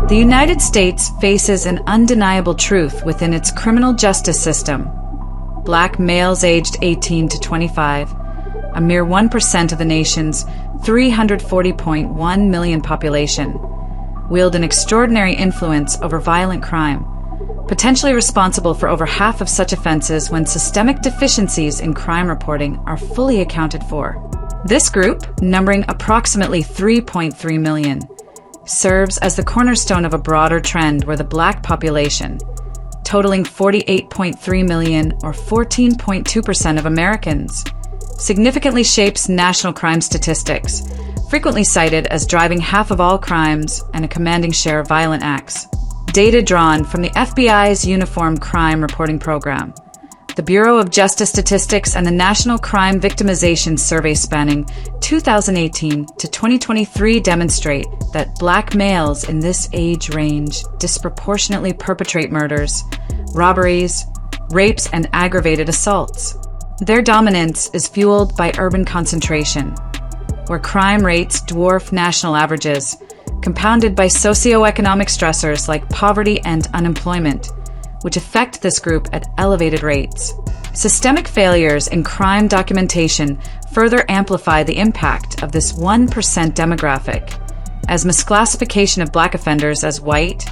The United States faces an undeniable truth within its criminal justice system. Black males aged 18 to 25, a mere 1% of the nation's 340.1 million population, wield an extraordinary influence over violent crime, potentially responsible for over half of such offenses when systemic deficiencies in crime reporting are fully accounted for. This group, numbering approximately 3.3 million, serves as the cornerstone of a broader trend where the black population, totaling 48.3 million or 14.2% of Americans, significantly shapes national crime statistics, frequently cited as driving half of all crimes and a commanding share of violent acts. Data drawn from the FBI's Uniform Crime Reporting Program, the Bureau of Justice Statistics, and the National Crime Victimization Survey spanning 2018 to 2023 demonstrate that black males in this age range disproportionately perpetrate murders, robberies, rapes, and aggravated assaults. Their dominance is fueled by urban concentration, where crime rates dwarf national averages, compounded by socioeconomic stressors like poverty and unemployment, which affect this group at elevated rates. Systemic failures in crime documentation further amplify the impact of this 1% demographic, as misclassification of black offenders as white,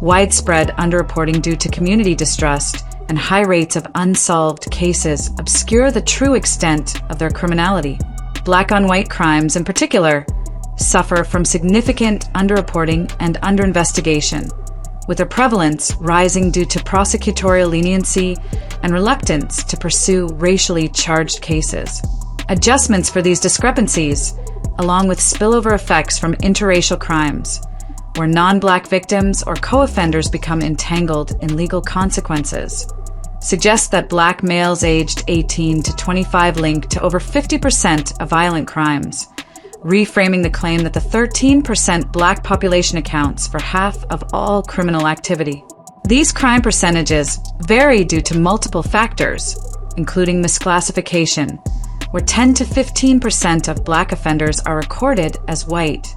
widespread underreporting due to community distrust, and high rates of unsolved cases obscure the true extent of their criminality. Black-on-white crimes, in particular, suffer from significant underreporting and underinvestigation, with their prevalence rising due to prosecutorial leniency and reluctance to pursue racially charged cases. Adjustments for these discrepancies, along with spillover effects from interracial crimes, where non-black victims or co-offenders become entangled in legal consequences, suggest that black males aged 18 to 25 link to over 50% of violent crimes, reframing the claim that the 13% black population accounts for half of all criminal activity. These crime percentages vary due to multiple factors, including misclassification, where 10 to 15% of black offenders are recorded as white,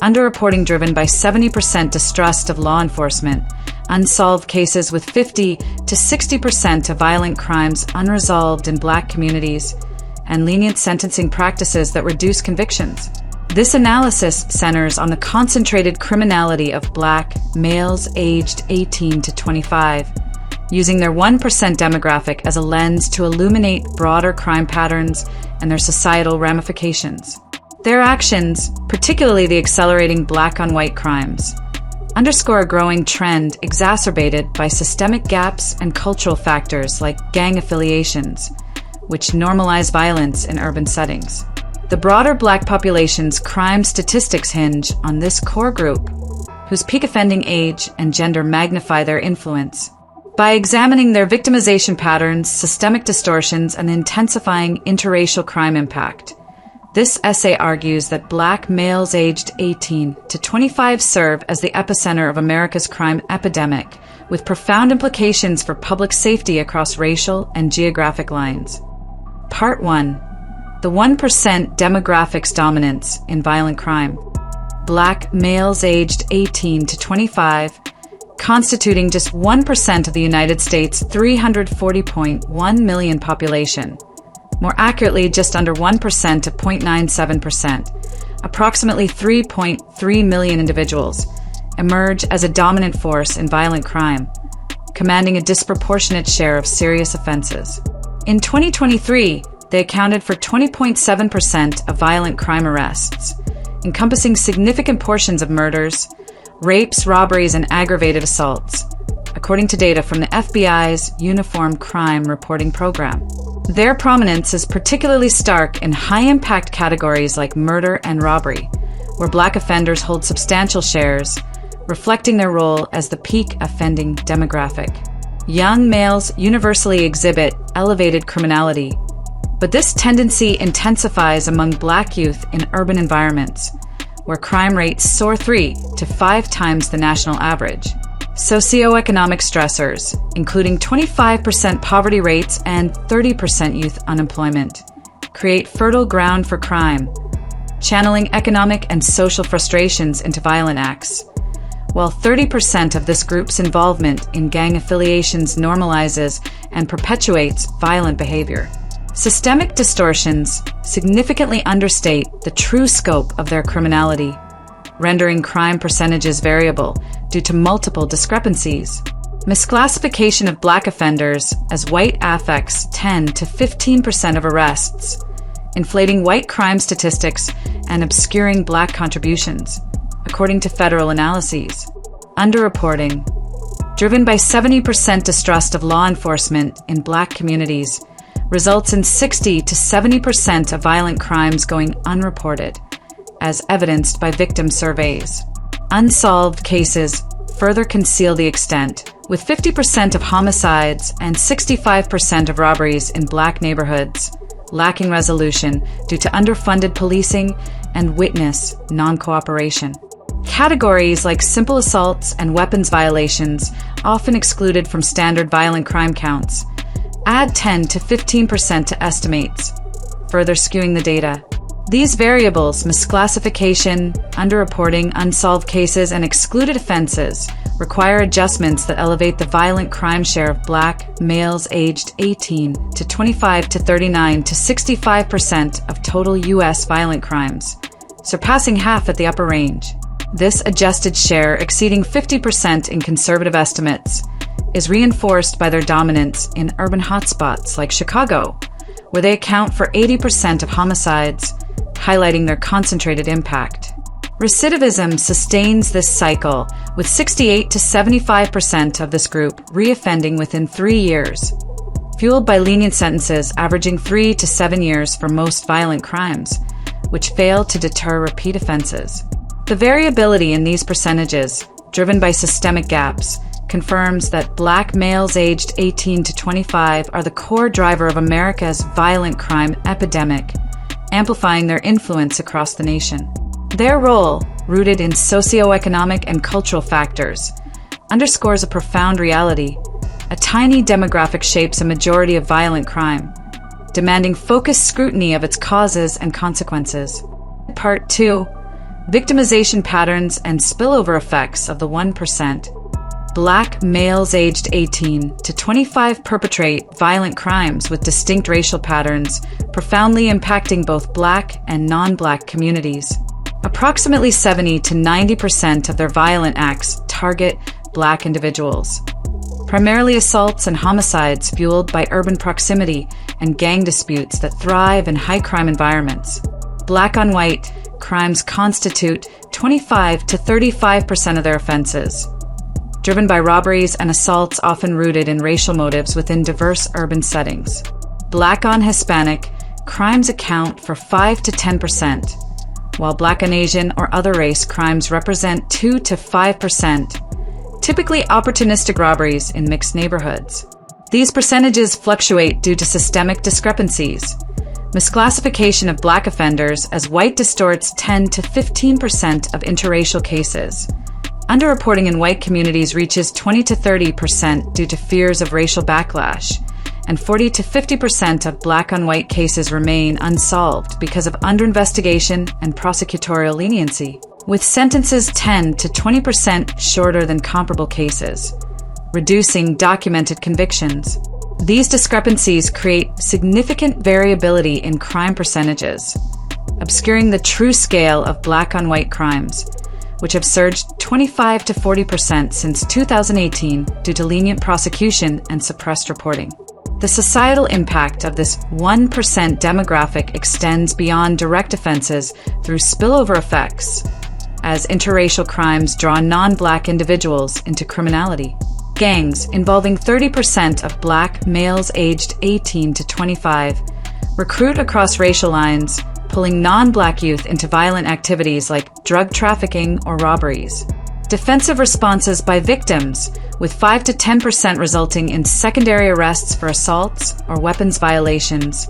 underreporting driven by 70% distrust of law enforcement, unsolved cases with 50 to 60% of violent crimes unresolved in black communities, and lenient sentencing practices that reduce convictions. This analysis centers on the concentrated criminality of black males aged 18 to 25, using their 1% demographic as a lens to illuminate broader crime patterns and their societal ramifications. Their actions, particularly the accelerating black-on-white crimes, underscore a growing trend exacerbated by systemic gaps and cultural factors like gang affiliations, which normalize violence in urban settings. The broader black population's crime statistics hinge on this core group, whose peak offending age and gender magnify their influence. By examining their victimization patterns, systemic distortions, and intensifying interracial crime impact, this essay argues that black males aged 18 to 25 serve as the epicenter of America's crime epidemic, with profound implications for public safety across racial and geographic lines. Part 1. The 1% demographics dominance in violent crime. Black males aged 18 to 25, constituting just 1% of the United States' 340.1 million population. More accurately, just under 1% to 0.97%, approximately 3.3 million individuals, emerge as a dominant force in violent crime, commanding a disproportionate share of serious offenses. In 2023, they accounted for 20.7% of violent crime arrests, encompassing significant portions of murders, rapes, robberies, and aggravated assaults, according to data from the FBI's Uniform Crime Reporting Program. Their prominence is particularly stark in high-impact categories like murder and robbery, where black offenders hold substantial shares, reflecting their role as the peak offending demographic. Young males universally exhibit elevated criminality, but this tendency intensifies among black youth in urban environments, where crime rates soar 3 to 5 times the national average. Socioeconomic stressors, including 25% poverty rates and 30% youth unemployment, create fertile ground for crime, channeling economic and social frustrations into violent acts, while 30% of this group's involvement in gang affiliations normalizes and perpetuates violent behavior. Systemic distortions significantly understate the true scope of their criminality, rendering crime percentages variable due to multiple discrepancies. Misclassification of black offenders as white affects 10 to 15% of arrests, inflating white crime statistics and obscuring black contributions, according to federal analyses. Underreporting, driven by 70% distrust of law enforcement in black communities, results in 60 to 70% of violent crimes going unreported, as evidenced by victim surveys. Unsolved cases further conceal the extent, with 50% of homicides and 65% of robberies in black neighborhoods lacking resolution due to underfunded policing and witness non-cooperation. Categories like simple assaults and weapons violations, often excluded from standard violent crime counts, add 10 to 15% to estimates, further skewing the data. These variables, misclassification, underreporting, unsolved cases, and excluded offenses, require adjustments that elevate the violent crime share of black males aged 18 to 25 to 39 to 65% of total U.S. violent crimes, surpassing half at the upper range. This adjusted share, exceeding 50% in conservative estimates, is reinforced by their dominance in urban hotspots like Chicago, where they account for 80% of homicides, highlighting their concentrated impact. Recidivism sustains this cycle, with 68 to 75% of this group reoffending within 3 years, fueled by lenient sentences averaging 3 to 7 years for most violent crimes, which fail to deter repeat offenses. The variability in these percentages, driven by systemic gaps, confirms that black males aged 18 to 25 are the core driver of America's violent crime epidemic, amplifying their influence across the nation. Their role, rooted in socioeconomic and cultural factors, underscores a profound reality. A tiny demographic shapes a majority of violent crime, demanding focused scrutiny of its causes and consequences. Part 2. Victimization patterns and spillover effects of the 1%. Black males aged 18 to 25 perpetrate violent crimes with distinct racial patterns, profoundly impacting both black and non-black communities. Approximately 70 to 90% of their violent acts target black individuals, primarily assaults and homicides fueled by urban proximity and gang disputes that thrive in high-crime environments. Black-on-white crimes constitute 25 to 35% of their offenses, driven by robberies and assaults often rooted in racial motives within diverse urban settings. Black on Hispanic crimes account for 5 to 10%, while Black on Asian or other race crimes represent 2 to 5%, typically opportunistic robberies in mixed neighborhoods. These percentages fluctuate due to systemic discrepancies. Misclassification of black offenders as white distorts 10 to 15% of interracial cases. Underreporting in white communities reaches 20 to 30% due to fears of racial backlash, and 40 to 50% of black-on-white cases remain unsolved because of underinvestigation and prosecutorial leniency, with sentences 10 to 20% shorter than comparable cases, reducing documented convictions. These discrepancies create significant variability in crime percentages, obscuring the true scale of black-on-white crimes, which have surged 25 to 40% since 2018 due to lenient prosecution and suppressed reporting. The societal impact of this 1% demographic extends beyond direct offenses through spillover effects, as interracial crimes draw non-black individuals into criminality. Gangs, involving 30% of black males aged 18 to 25, recruit across racial lines, pulling non-black youth into violent activities like drug trafficking or robberies. Defensive responses by victims, with 5 to 10% resulting in secondary arrests for assaults or weapons violations,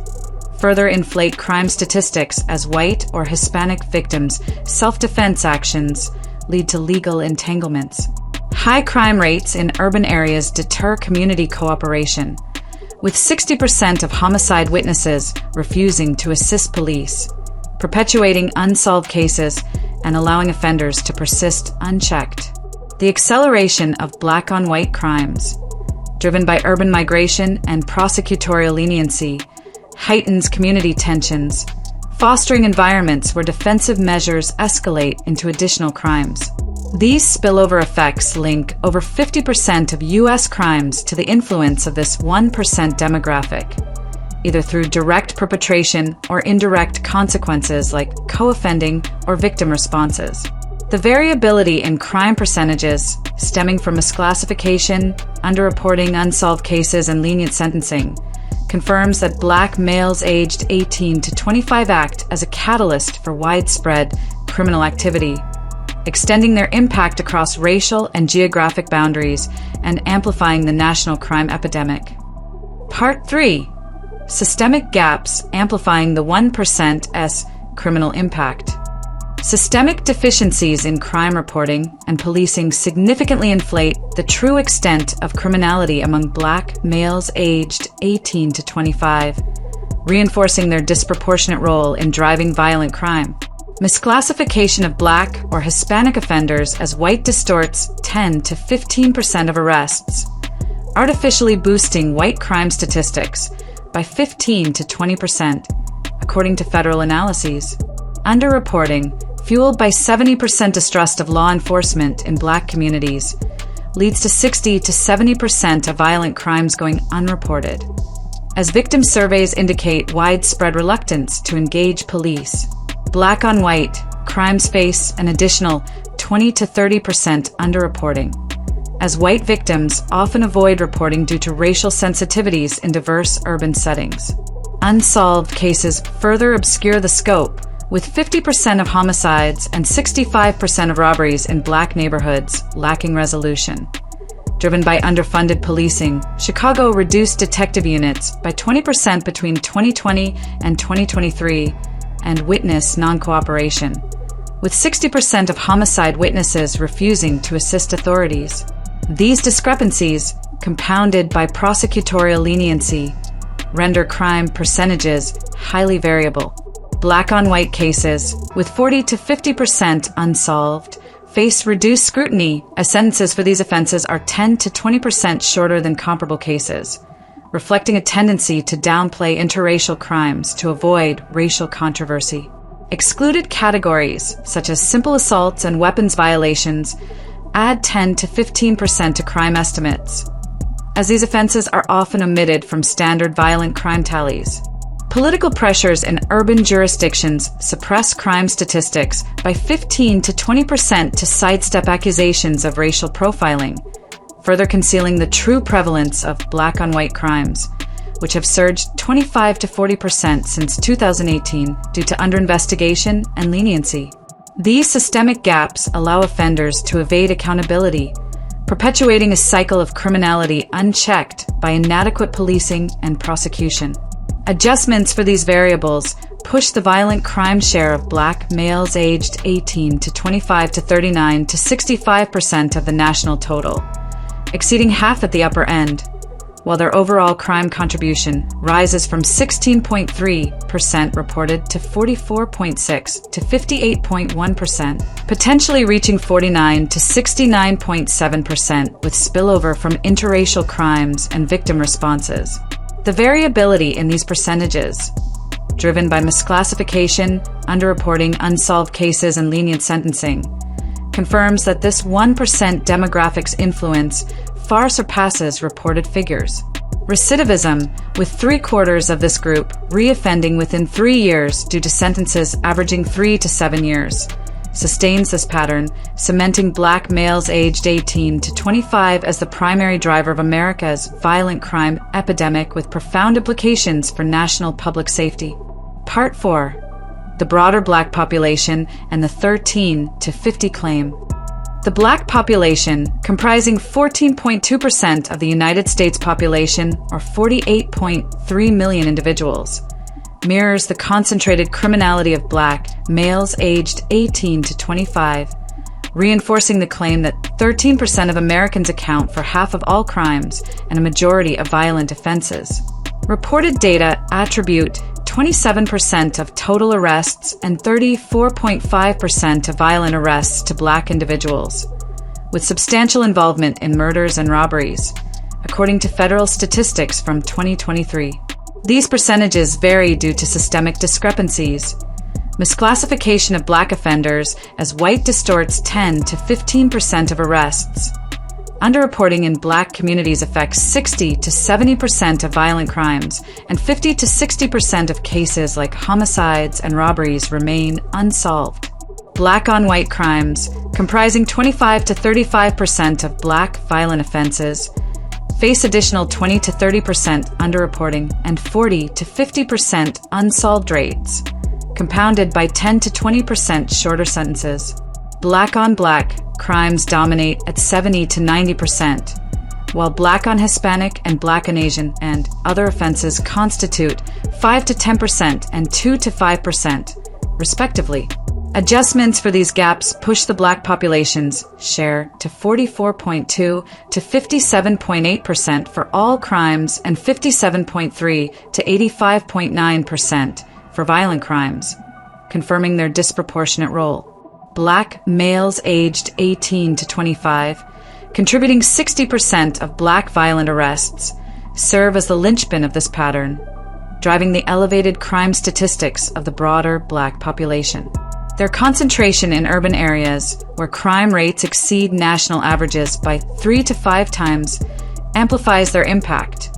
further inflate crime statistics as white or Hispanic victims' self-defense actions lead to legal entanglements. High crime rates in urban areas deter community cooperation, with 60% of homicide witnesses refusing to assist police, perpetuating unsolved cases and allowing offenders to persist unchecked. The acceleration of black-on-white crimes, driven by urban migration and prosecutorial leniency, heightens community tensions, fostering environments where defensive measures escalate into additional crimes. These spillover effects link over 50% of U.S. crimes to the influence of this 1% demographic, either through direct perpetration or indirect consequences like co-offending or victim responses. The variability in crime percentages, stemming from misclassification, underreporting unsolved cases, and lenient sentencing, confirms that Black males aged 18 to 25 act as a catalyst for widespread criminal activity, extending their impact across racial and geographic boundaries and amplifying the national crime epidemic. Part 3. Systemic gaps amplifying the 1%'s criminal impact. Systemic deficiencies in crime reporting and policing significantly inflate the true extent of criminality among Black males aged 18 to 25, reinforcing their disproportionate role in driving violent crime. Misclassification of Black or Hispanic offenders as white distorts 10 to 15% of arrests, artificially boosting white crime statistics by 15 to 20%, according to federal analyses. Underreporting, fueled by 70% distrust of law enforcement in Black communities, leads to 60 to 70% of violent crimes going unreported, as victim surveys indicate widespread reluctance to engage police. Black on white crimes face an additional 20 to 30% underreporting, as white victims often avoid reporting due to racial sensitivities in diverse urban settings. Unsolved cases further obscure the scope, with 50% of homicides and 65% of robberies in Black neighborhoods lacking resolution. Driven by underfunded policing, Chicago reduced detective units by 20% between 2020 and 2023 and witness non-cooperation, with 60% of homicide witnesses refusing to assist authorities. These discrepancies, compounded by prosecutorial leniency, render crime percentages highly variable. Black on white cases, with 40 to 50% unsolved, face reduced scrutiny as sentences for these offenses are 10 to 20% shorter than comparable cases, reflecting a tendency to downplay interracial crimes to avoid racial controversy. Excluded categories, such as simple assaults and weapons violations, add 10 to 15% to crime estimates, as these offenses are often omitted from standard violent crime tallies. Political pressures in urban jurisdictions suppress crime statistics by 15 to 20% to sidestep accusations of racial profiling, further concealing the true prevalence of Black on white crimes, which have surged 25 to 40% since 2018 due to underinvestigation and leniency. These systemic gaps allow offenders to evade accountability, perpetuating a cycle of criminality unchecked by inadequate policing and prosecution. Adjustments for these variables push the violent crime share of Black males aged 18 to 25 to 39 to 65% of the national total, exceeding half at the upper end, while their overall crime contribution rises from 16.3% reported to 44.6% to 58.1%, potentially reaching 49 to 69.7% with spillover from interracial crimes and victim responses. The variability in these percentages, driven by misclassification, underreporting unsolved cases, and lenient sentencing, confirms that this 1% demographic's influence far surpasses reported figures. Recidivism, with 3/4 of this group reoffending within 3 years due to sentences averaging 3 to 7 years, sustains this pattern, cementing Black males aged 18 to 25 as the primary driver of America's violent crime epidemic with profound implications for national public safety. Part 4. The broader Black population and the 13 to 50 claim. The Black population, comprising 14.2% of the United States population, or 48.3 million individuals, mirrors the concentrated criminality of Black males aged 18 to 25, reinforcing the claim that 13% of Americans account for half of all crimes and a majority of violent offenses. Reported data attribute 27% of total arrests and 34.5% of violent arrests to Black individuals, with substantial involvement in murders and robberies, according to federal statistics from 2023. These percentages vary due to systemic discrepancies. Misclassification of black offenders as white distorts 10 to 15% of arrests. Underreporting in black communities affects 60 to 70% of violent crimes, and 50 to 60% of cases like homicides and robberies remain unsolved. Black on white crimes, comprising 25 to 35% of black violent offenses, face additional 20 to 30% underreporting and 40 to 50% unsolved rates, compounded by 10 to 20% shorter sentences. Black on black crimes dominate at 70 to 90%, while black on Hispanic and black on Asian and other offenses constitute 5 to 10% and 2 to 5%, respectively. Adjustments for these gaps push the black population's share to 44.2 to 57.8% for all crimes and 57.3 to 85.9% for violent crimes, confirming their disproportionate role. Black males aged 18 to 25, contributing 60% of black violent arrests, serve as the linchpin of this pattern, driving the elevated crime statistics of the broader black population. Their concentration in urban areas, where crime rates exceed national averages by 3 to 5 times, amplifies their impact,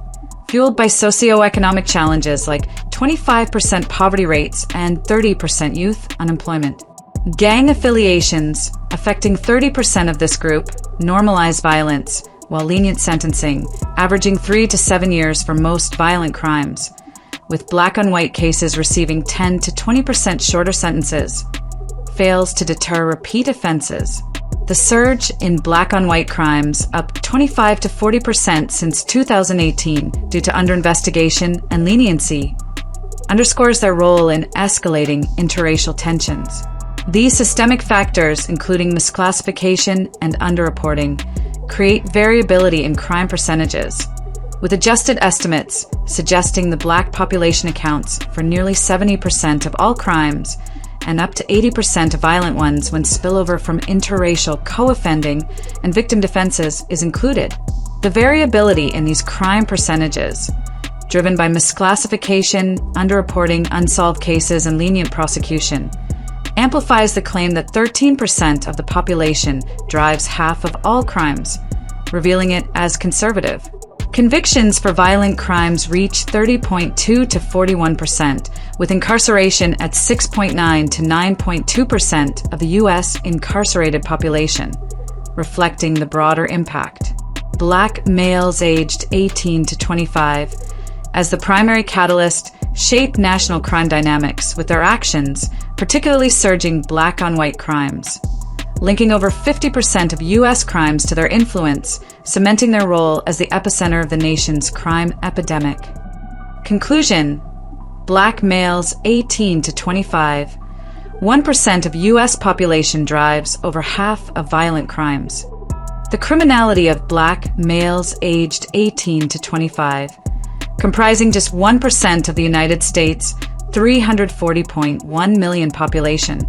fueled by socioeconomic challenges like 25% poverty rates and 30% youth unemployment. Gang affiliations, affecting 30% of this group, normalize violence, while lenient sentencing, averaging 3 to 7 years for most violent crimes, with black on white cases receiving 10 to 20% shorter sentences, fails to deter repeat offenses. The surge in black on white crimes, up 25 to 40% since 2018 due to underinvestigation and leniency, underscores their role in escalating interracial tensions. These systemic factors, including misclassification and underreporting, create variability in crime percentages, with adjusted estimates suggesting the black population accounts for nearly 70% of all crimes and up to 80% of violent ones when spillover from interracial co-offending and victim defenses is included. The variability in these crime percentages, driven by misclassification, underreporting, unsolved cases, and lenient prosecution, amplifies the claim that 13% of the population drives half of all crimes, revealing it as conservative. Convictions for violent crimes reach 30.2 to 41%, with incarceration at 6.9 to 9.2% of the U.S. incarcerated population, reflecting the broader impact. Black males aged 18 to 25, as the primary catalyst, shape national crime dynamics with their actions, particularly surging black on white crimes, linking over 50% of U.S. crimes to their influence, cementing their role as the epicenter of the nation's crime epidemic. Conclusion: black males 18 to 25, 1% of U.S. population drives over half of violent crimes. The criminality of black males aged 18 to 25, comprising just 1% of the United States' 340.1 million population,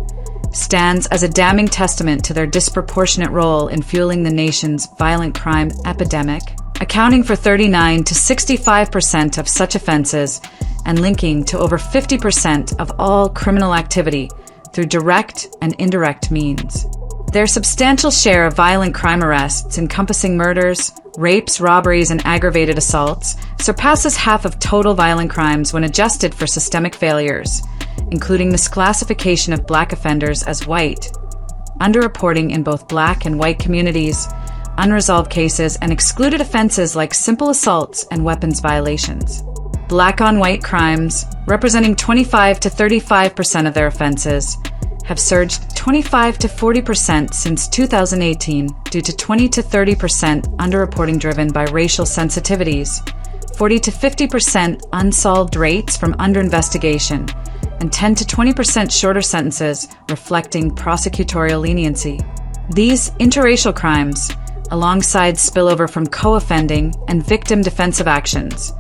stands as a damning testament to their disproportionate role in fueling the nation's violent crime epidemic, accounting for 39 to 65% of such offenses and linking to over 50% of all criminal activity through direct and indirect means. Their substantial share of violent crime arrests, encompassing murders, rapes, robberies, and aggravated assaults, surpasses half of total violent crimes when adjusted for systemic failures, including misclassification of black offenders as white, underreporting in both black and white communities, unresolved cases, and excluded offenses like simple assaults and weapons violations. Black on white crimes, representing 25 to 35% of their offenses, have surged 25 to 40% since 2018 due to 20 to 30% underreporting driven by racial sensitivities, 40 to 50% unsolved rates from underinvestigation, and 10 to 20% shorter sentences reflecting prosecutorial leniency. These interracial crimes, alongside spillover from co-offending and victim defensive actions,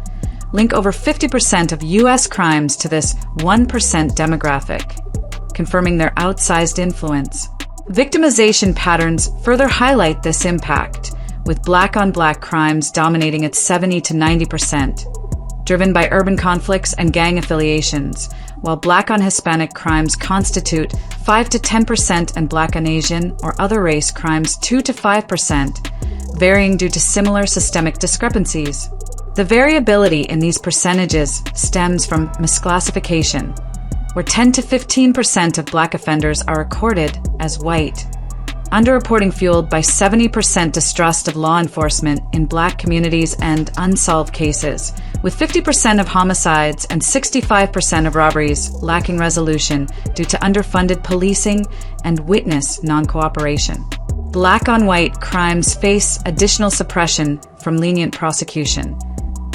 link over 50% of U.S. crimes to this 1% demographic, confirming their outsized influence. Victimization patterns further highlight this impact, with black-on-black crimes dominating at 70 to 90%, driven by urban conflicts and gang affiliations, while black-on-Hispanic crimes constitute 5 to 10% and black-on-Asian or other race crimes 2 to 5%, varying due to similar systemic discrepancies. The variability in these percentages stems from misclassification, where 10 to 15% of black offenders are recorded as white. Underreporting fueled by 70% distrust of law enforcement in black communities and unsolved cases, with 50% of homicides and 65% of robberies lacking resolution due to underfunded policing and witness non-cooperation. Black-on-white crimes face additional suppression from lenient prosecution,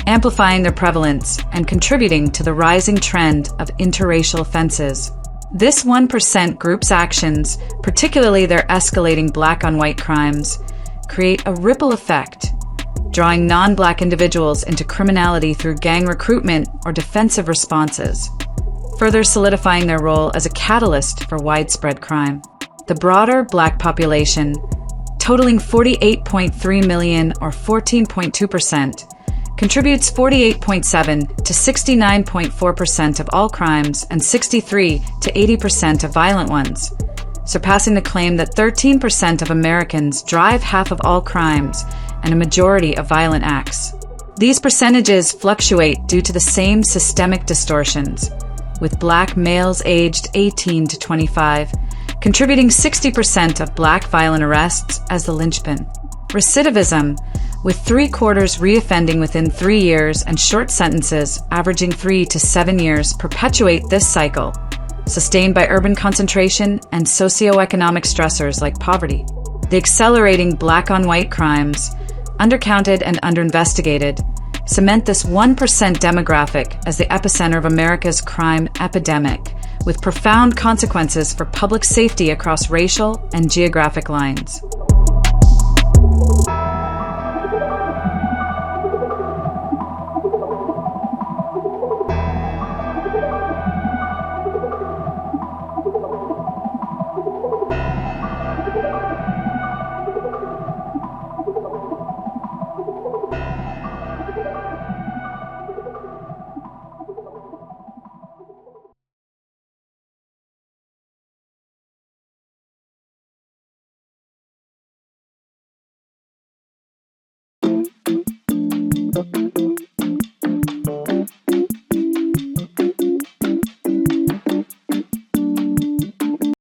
amplifying their prevalence and contributing to the rising trend of interracial offenses. This 1% group's actions, particularly their escalating black-on-white crimes, create a ripple effect, drawing non-black individuals into criminality through gang recruitment or defensive responses, further solidifying their role as a catalyst for widespread crime. The broader black population, totaling 48.3 million or 14.2%, contributes 48.7 to 69.4% of all crimes and 63 to 80% of violent ones, surpassing the claim that 13% of Americans drive half of all crimes and a majority of violent acts. These percentages fluctuate due to the same systemic distortions, with black males aged 18 to 25 contributing 60% of black violent arrests as the linchpin. Recidivism, with 3/4 reoffending within 3 years and short sentences averaging 3 to 7 years, perpetuate this cycle, sustained by urban concentration and socioeconomic stressors like poverty. The accelerating black-on-white crimes, undercounted and underinvestigated, cement this 1% demographic as the epicenter of America's crime epidemic, with profound consequences for public safety across racial and geographic lines.